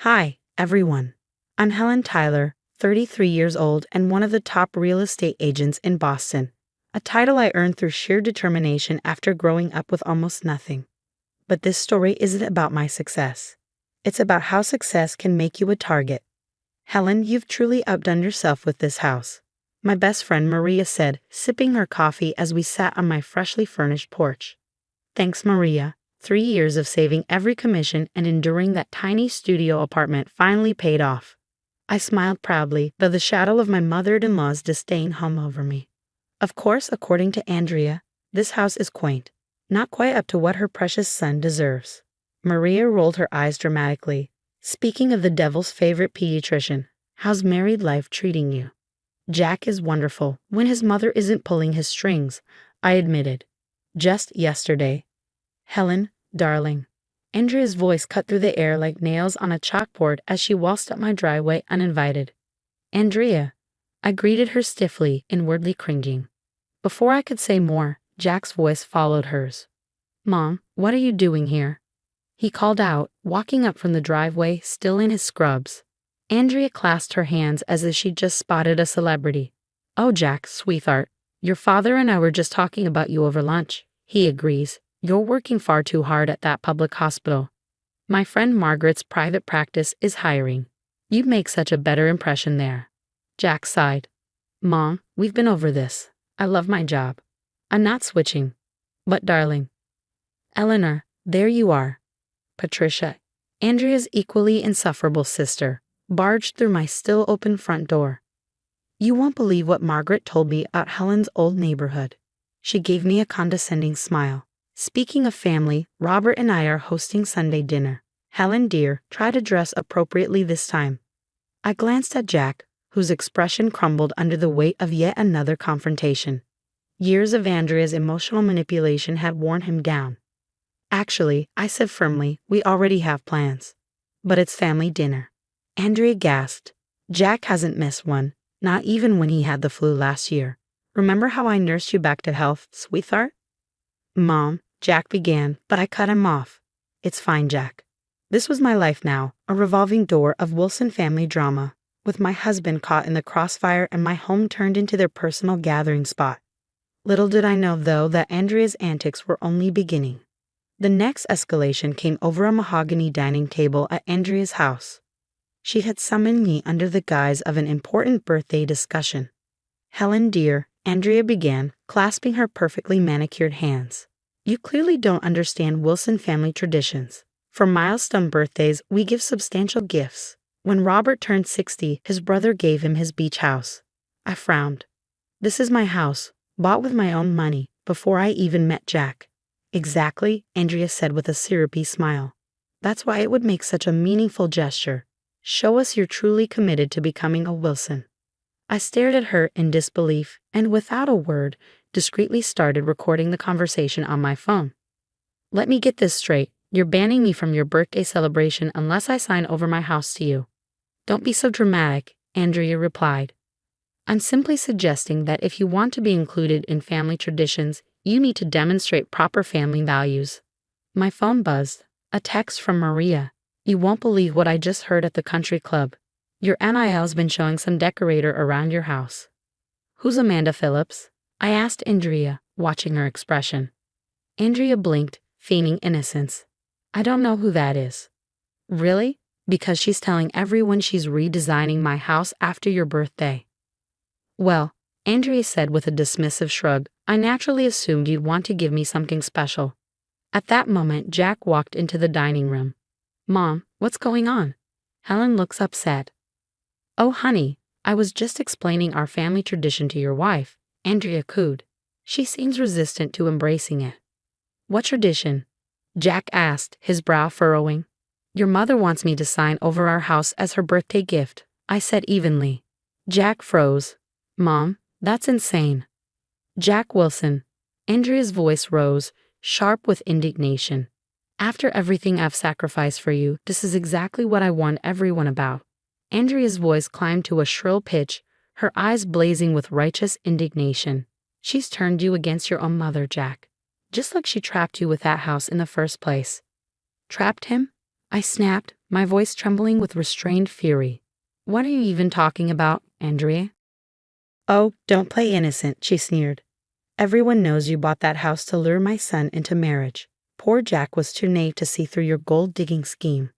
Hi, everyone. I'm Helen Tyler, 33 years old and one of the top real estate agents in Boston, a title I earned through sheer determination after growing up with almost nothing. But this story isn't about my success. It's about how success can make you a target. Helen, you've truly outdone yourself with this house, my best friend Maria said, sipping her coffee as we sat on my freshly furnished porch. Thanks, Maria. 3 years of saving every commission and enduring that tiny studio apartment finally paid off. I smiled proudly, though the shadow of my mother-in-law's disdain hung over me. Of course, according to Andrea, this house is quaint, not quite up to what her precious son deserves. Maria rolled her eyes dramatically. Speaking of the devil's favorite pediatrician, how's married life treating you? Jack is wonderful when his mother isn't pulling his strings, I admitted. Just yesterday. Helen, darling. Andrea's voice cut through the air like nails on a chalkboard as she waltzed up my driveway uninvited. Andrea. I greeted her stiffly, inwardly cringing. Before I could say more, Jack's voice followed hers. Mom, what are you doing here? He called out, walking up from the driveway, still in his scrubs. Andrea clasped her hands as if she'd just spotted a celebrity. Oh, Jack, sweetheart. Your father and I were just talking about you over lunch. He agrees. You're working far too hard at that public hospital. My friend Margaret's private practice is hiring. You'd make such a better impression there. Jack sighed. Mom, we've been over this. I love my job. I'm not switching. But darling. Eleanor, there you are. Patricia, Andrea's equally insufferable sister, barged through my still open front door. You won't believe what Margaret told me about Helen's old neighborhood. She gave me a condescending smile. Speaking of family, Robert and I are hosting Sunday dinner. Helen, dear, try to dress appropriately this time. I glanced at Jack, whose expression crumbled under the weight of yet another confrontation. Years of Andrea's emotional manipulation had worn him down. Actually, I said firmly, we already have plans. But it's family dinner. Andrea gasped. Jack hasn't missed one, not even when he had the flu last year. Remember how I nursed you back to health, sweetheart? Mom, Jack began, but I cut him off. It's fine, Jack. This was my life now, a revolving door of Wilson family drama, with my husband caught in the crossfire and my home turned into their personal gathering spot. Little did I know, though, that Andrea's antics were only beginning. The next escalation came over a mahogany dining table at Andrea's house. She had summoned me under the guise of an important birthday discussion. Helen, dear, Andrea began, clasping her perfectly manicured hands. You clearly don't understand Wilson family traditions. For milestone birthdays, we give substantial gifts. When Robert turned 60, his brother gave him his beach house. I frowned. This is my house, bought with my own money, before I even met Jack. Exactly, Andrea said with a syrupy smile. That's why it would make such a meaningful gesture. Show us you're truly committed to becoming a Wilson. I stared at her in disbelief, and without a word, discreetly started recording the conversation on my phone. Let me get this straight. You're banning me from your birthday celebration unless I sign over my house to you. Don't be so dramatic, Andrea replied. I'm simply suggesting that if you want to be included in family traditions, you need to demonstrate proper family values. My phone buzzed. A text from Maria. You won't believe what I just heard at the country club. Your NIL's been showing some decorator around your house. Who's Amanda Phillips? I asked Andrea, watching her expression. Andrea blinked, feigning innocence. I don't know who that is. Really? Because she's telling everyone she's redesigning my house after your birthday. Well, Andrea said with a dismissive shrug, I naturally assumed you'd want to give me something special. At that moment, Jack walked into the dining room. Mom, what's going on? Helen looks upset. Oh, honey, I was just explaining our family tradition to your wife, Andrea cooed. She seems resistant to embracing it. What tradition? Jack asked, his brow furrowing. Your mother wants me to sign over our house as her birthday gift, I said evenly. Jack froze. Mom, that's insane. Jack Wilson. Andrea's voice rose, sharp with indignation. After everything I've sacrificed for you, this is exactly what I warned everyone about. Andrea's voice climbed to a shrill pitch, her eyes blazing with righteous indignation. She's turned you against your own mother, Jack. Just like she trapped you with that house in the first place. Trapped him? I snapped, my voice trembling with restrained fury. What are you even talking about, Andrea? Oh, don't play innocent, she sneered. Everyone knows you bought that house to lure my son into marriage. Poor Jack was too naive to see through your gold-digging scheme.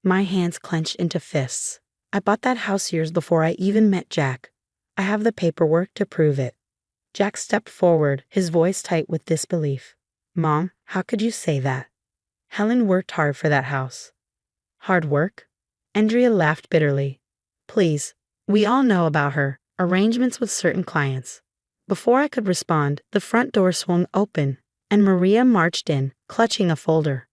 My hands clenched into fists. I bought that house years before I even met Jack. I have the paperwork to prove it. Jack stepped forward, his voice tight with disbelief. Mom, how could you say that? Helen worked hard for that house. Hard work? Andrea laughed bitterly. Please, we all know about her arrangements with certain clients. Before I could respond, the front door swung open, and Maria marched in, clutching a folder.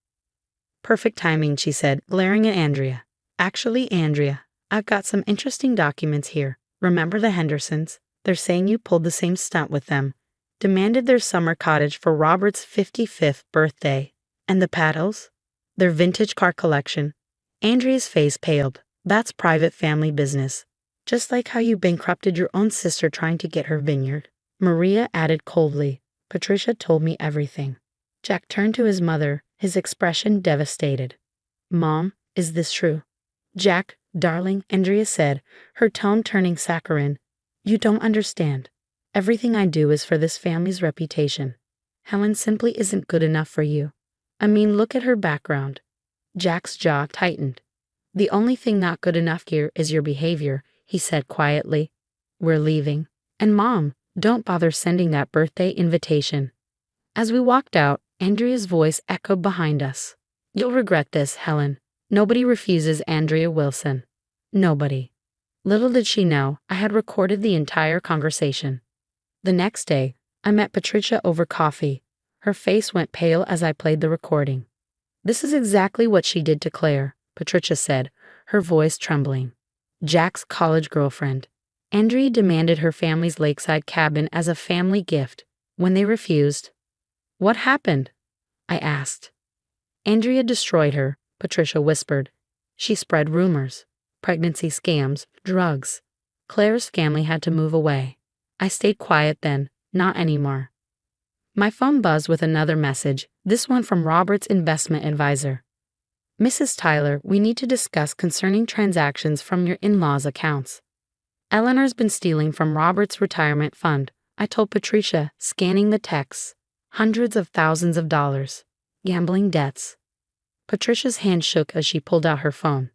Perfect timing, she said, glaring at Andrea. Actually, Andrea, I've got some interesting documents here. Remember the Hendersons? They're saying you pulled the same stunt with them. Demanded their summer cottage for Robert's 55th birthday. And the Paddles? Their vintage car collection. Andrea's face paled. That's private family business. Just like how you bankrupted your own sister trying to get her vineyard. Maria added coldly. Patricia told me everything. Jack turned to his mother, his expression devastated. Mom, is this true? Jack, darling, Andrea said, her tone turning saccharine. You don't understand. Everything I do is for this family's reputation. Helen simply isn't good enough for you. I mean, look at her background. Jack's jaw tightened. The only thing not good enough here is your behavior, he said quietly. We're leaving. And Mom, don't bother sending that birthday invitation. As we walked out, Andrea's voice echoed behind us. You'll regret this, Helen. Nobody refuses Andrea Wilson. Nobody. Little did she know, I had recorded the entire conversation. The next day, I met Patricia over coffee. Her face went pale as I played the recording. This is exactly what she did to Claire, Patricia said, her voice trembling. Jack's college girlfriend. Andrea demanded her family's lakeside cabin as a family gift. When they refused, what happened? I asked. Andrea destroyed her, Patricia whispered. She spread rumors. Pregnancy scams, drugs. Claire's family had to move away. I stayed quiet then, not anymore. My phone buzzed with another message, this one from Robert's investment advisor. Mrs. Tyler, we need to discuss concerning transactions from your in-laws' accounts. Eleanor's been stealing from Robert's retirement fund, I told Patricia, scanning the texts. Hundreds of thousands of dollars. Gambling debts. Patricia's hand shook as she pulled out her phone.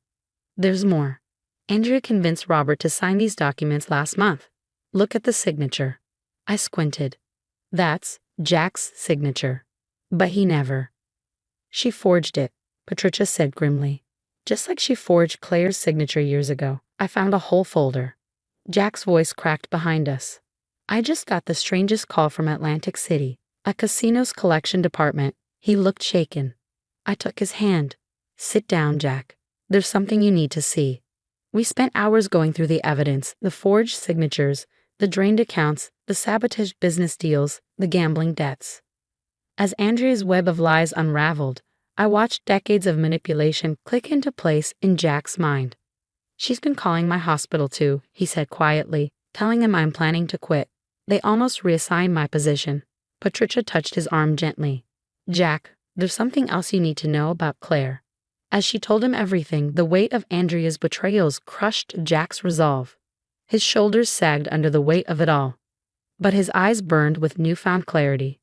There's more. Andrea convinced Robert to sign these documents last month. Look at the signature. I squinted. That's Jack's signature. But he never. She forged it, Patricia said grimly. Just like she forged Claire's signature years ago. I found a whole folder. Jack's voice cracked behind us. I just got the strangest call from Atlantic City, a casino's collection department. He looked shaken. I took his hand. Sit down, Jack. There's something you need to see. We spent hours going through the evidence, the forged signatures, the drained accounts, the sabotaged business deals, the gambling debts. As Andrea's web of lies unraveled, I watched decades of manipulation click into place in Jack's mind. She's been calling my hospital too, he said quietly, telling him I'm planning to quit. They almost reassigned my position. Patricia touched his arm gently. Jack, there's something else you need to know about Claire. As she told him everything, the weight of Andrea's betrayals crushed Jack's resolve. His shoulders sagged under the weight of it all. But his eyes burned with newfound clarity.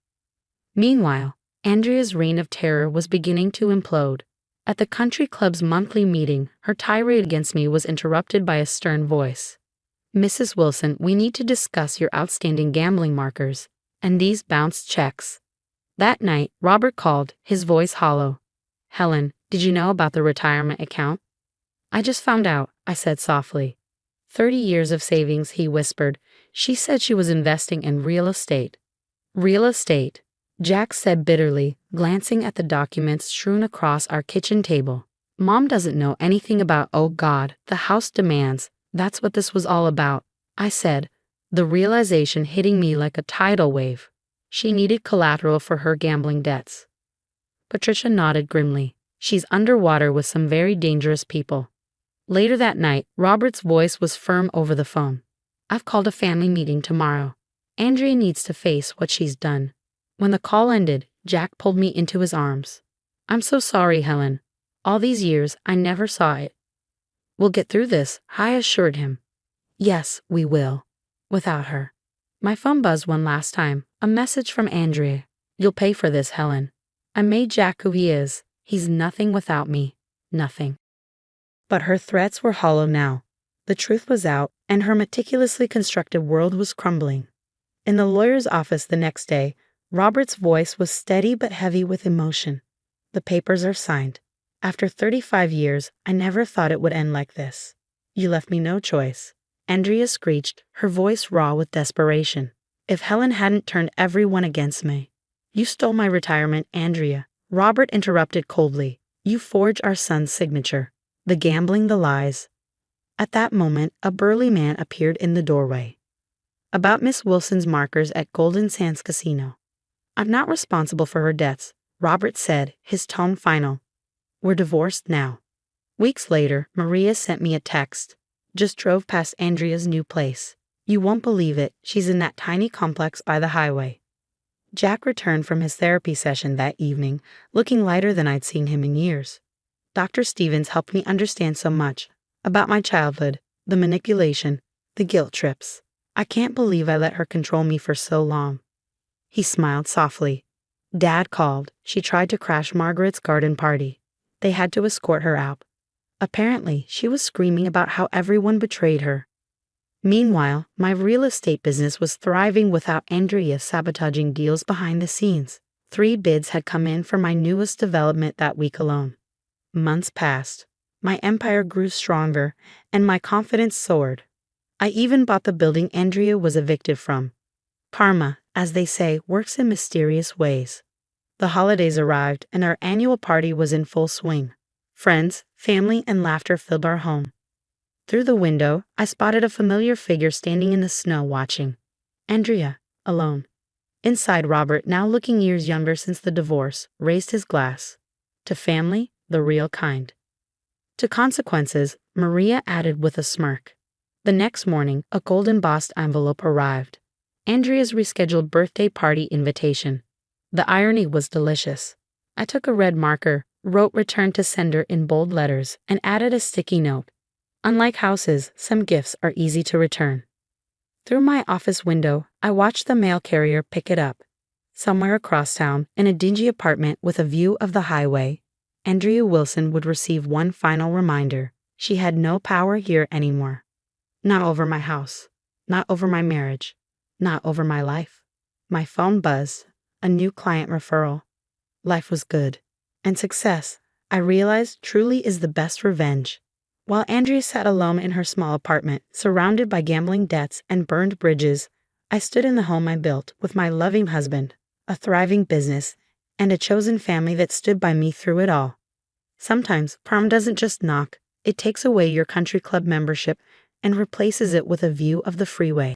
Meanwhile, Andrea's reign of terror was beginning to implode. At the country club's monthly meeting, her tirade against me was interrupted by a stern voice. Mrs. Wilson, we need to discuss your outstanding gambling markers and these bounced checks. That night, Robert called, his voice hollow. Helen, did you know about the retirement account? I just found out, I said softly. 30 years of savings, he whispered. She said she was investing in real estate. Real estate, Jack said bitterly, glancing at the documents strewn across our kitchen table. Mom doesn't know anything about, oh God, the house demands. That's what this was all about, I said, the realization hitting me like a tidal wave. She needed collateral for her gambling debts. Patricia nodded grimly. She's underwater with some very dangerous people. Later that night, Robert's voice was firm over the phone. I've called a family meeting tomorrow. Andrea needs to face what she's done. When the call ended, Jack pulled me into his arms. I'm so sorry, Helen. All these years, I never saw it. We'll get through this, I assured him. Yes, we will. Without her. My phone buzzed one last time. A message from Andrea. You'll pay for this, Helen. I made Jack who he is. He's nothing without me. Nothing. But her threats were hollow now. The truth was out, and her meticulously constructed world was crumbling. In the lawyer's office the next day, Robert's voice was steady but heavy with emotion. The papers are signed. After 35 years, I never thought it would end like this. You left me no choice. Andrea screeched, her voice raw with desperation. If Helen hadn't turned everyone against me. You stole my retirement, Andrea. Robert interrupted coldly. You forged our son's signature. The gambling, the lies. At that moment, a burly man appeared in the doorway. About Miss Wilson's markers at Golden Sands Casino. I'm not responsible for her deaths, Robert said, his tone final. We're divorced now. Weeks later, Maria sent me a text. Just drove past Andrea's new place. You won't believe it, she's in that tiny complex by the highway. Jack returned from his therapy session that evening, looking lighter than I'd seen him in years. Dr. Stevens helped me understand so much about my childhood, the manipulation, the guilt trips. I can't believe I let her control me for so long. He smiled softly. Dad called. She tried to crash Margaret's garden party. They had to escort her out. Apparently, she was screaming about how everyone betrayed her. Meanwhile, my real estate business was thriving without Andrea sabotaging deals behind the scenes. 3 bids had come in for my newest development that week alone. Months passed. My empire grew stronger, and my confidence soared. I even bought the building Andrea was evicted from. Karma, as they say, works in mysterious ways. The holidays arrived, and our annual party was in full swing. Friends, family, and laughter filled our home. Through the window, I spotted a familiar figure standing in the snow watching. Andrea, alone. Inside, Robert, now looking years younger since the divorce, raised his glass. To family, the real kind. To consequences, Maria added with a smirk. The next morning, a gold embossed envelope arrived. Andrea's rescheduled birthday party invitation. The irony was delicious. I took a red marker, wrote return to sender in bold letters, and added a sticky note. Unlike houses, some gifts are easy to return. Through my office window, I watched the mail carrier pick it up. Somewhere across town, in a dingy apartment with a view of the highway, Andrea Wilson would receive one final reminder. She had no power here anymore. Not over my house. Not over my marriage. Not over my life. My phone buzzed. A new client referral. Life was good. And success, I realized, truly is the best revenge. While Andrea sat alone in her small apartment, surrounded by gambling debts and burned bridges, I stood in the home I built with my loving husband, a thriving business, and a chosen family that stood by me through it all. Sometimes, prom doesn't just knock, it takes away your country club membership and replaces it with a view of the freeway.